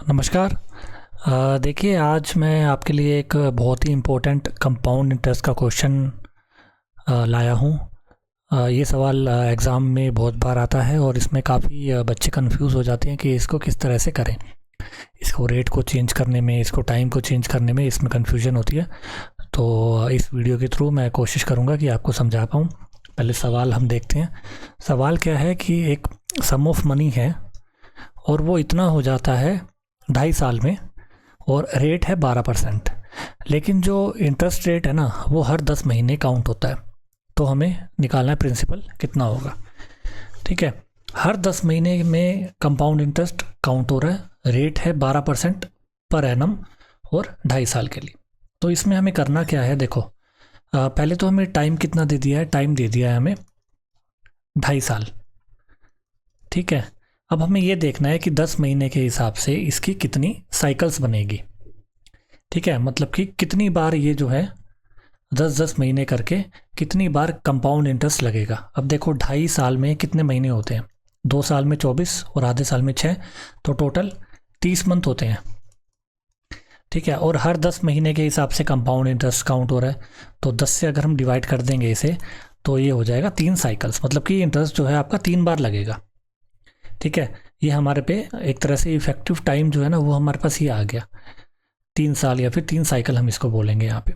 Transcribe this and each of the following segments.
नमस्कार। देखिए, आज मैं आपके लिए एक बहुत ही इम्पोर्टेंट कंपाउंड इंटरेस्ट का क्वेश्चन लाया हूँ। ये सवाल एग्ज़ाम में बहुत बार आता है और इसमें काफ़ी बच्चे कंफ्यूज हो जाते हैं कि इसको किस तरह से करें। इसको रेट को चेंज करने में, इसको टाइम को चेंज करने में इसमें कन्फ्यूजन होती है। तो इस वीडियो के थ्रू मैं कोशिश करूँगा कि आपको समझा पाऊँ। पहले सवाल हम देखते हैं। सवाल क्या है कि एक सम ऑफ मनी है और वो इतना हो जाता है 2.5 साल में और रेट है 12%। लेकिन जो इंटरेस्ट रेट है ना, वो हर 10 महीने काउंट होता है। तो हमें निकालना है प्रिंसिपल कितना होगा। ठीक है, हर 10 महीने में कंपाउंड इंटरेस्ट काउंट हो रहा है, रेट है 12% पर एनम और 2.5 साल के लिए। तो इसमें हमें करना क्या है, देखो पहले तो हमें टाइम कितना दे दिया है, टाइम दे दिया है हमें 2.5 साल। ठीक है, अब हमें ये देखना है कि 10 महीने के हिसाब से इसकी कितनी साइकिल्स बनेगी। ठीक है, मतलब कि कितनी बार ये जो है 10-10 महीने करके कितनी बार कंपाउंड इंटरेस्ट लगेगा। अब देखो 2.5 साल में कितने महीने होते हैं, 2 साल में 24 और आधे साल में 6, तो टोटल 30 मंथ होते हैं। ठीक है, और हर 10 महीने के हिसाब से कंपाउंड इंटरेस्ट काउंट हो रहा है। तो 10 से अगर हम डिवाइड कर देंगे इसे, तो ये हो जाएगा 3 साइकिल्स, मतलब कि इंटरेस्ट जो है आपका 3 बार लगेगा। ठीक है, ये हमारे पे एक तरह से इफेक्टिव टाइम जो है ना, वो हमारे पास ये आ गया 3 साल या फिर 3 साइकिल हम इसको बोलेंगे यहाँ पे।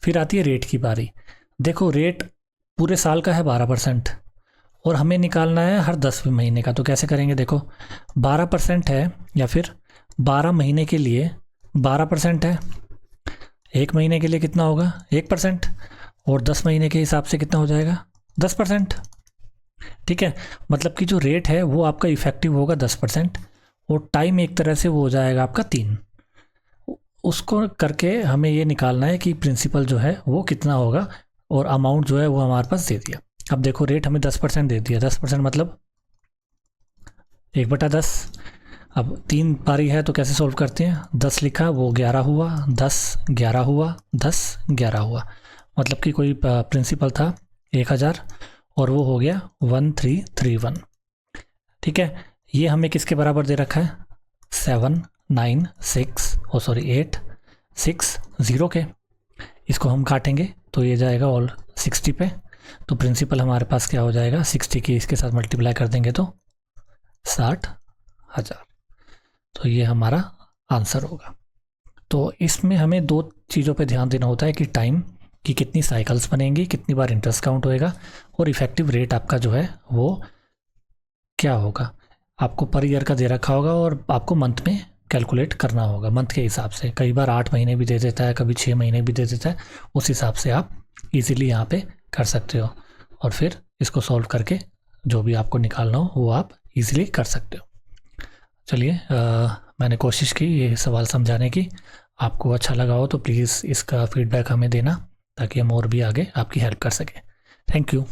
फिर आती है रेट की बारी। देखो रेट पूरे साल का है 12% और हमें निकालना है हर 10वें महीने का। तो कैसे करेंगे, देखो 12% है या फिर 12 महीने के लिए 12% है, एक महीने के लिए कितना होगा 1%, और 10 महीने के हिसाब से कितना हो जाएगा 10%। ठीक है, मतलब कि जो रेट है वो आपका इफेक्टिव होगा 10% और टाइम एक तरह से वो हो जाएगा आपका 3। उसको करके हमें ये निकालना है कि प्रिंसिपल जो है वो कितना होगा और अमाउंट जो है वो हमारे पास दे दिया। अब देखो रेट हमें 10% दे दिया, 10% मतलब 1/10। अब 3 पारी है तो कैसे सोल्व करते हैं, 10 लिखा वो 11 हुआ, 10 11 हुआ, 10 11 हुआ, मतलब कि कोई प्रिंसिपल था 1000 और वो हो गया 1331। ठीक है, ये हमें किसके बराबर दे रखा है 8 6 0 के। इसको हम काटेंगे तो ये जाएगा ऑल 60 पे। तो प्रिंसिपल हमारे पास क्या हो जाएगा, 60 की इसके साथ मल्टीप्लाई कर देंगे तो 60,000। तो ये हमारा आंसर होगा। तो इसमें हमें 2 चीज़ों पे ध्यान देना होता है कि टाइम कि कितनी साइकिल्स बनेंगी, कितनी बार इंटरेस्ट काउंट होएगा, और इफेक्टिव रेट आपका जो है वो क्या होगा। आपको पर ईयर का दे रखा होगा और आपको मंथ में कैलकुलेट करना होगा, मंथ के हिसाब से। कई बार 8 महीने भी दे देता है, कभी 6 महीने भी दे देता है। उस हिसाब से आप इजीली यहाँ पे कर सकते हो और फिर इसको सॉल्व करके जो भी आपको निकालना हो वो आप इजीली कर सकते हो। चलिए, मैंने कोशिश की ये सवाल समझाने की। आपको अच्छा लगा हो तो प्लीज़ इसका फीडबैक हमें देना ताकि हम और भी आगे आपकी हेल्प कर सकें। Thank you.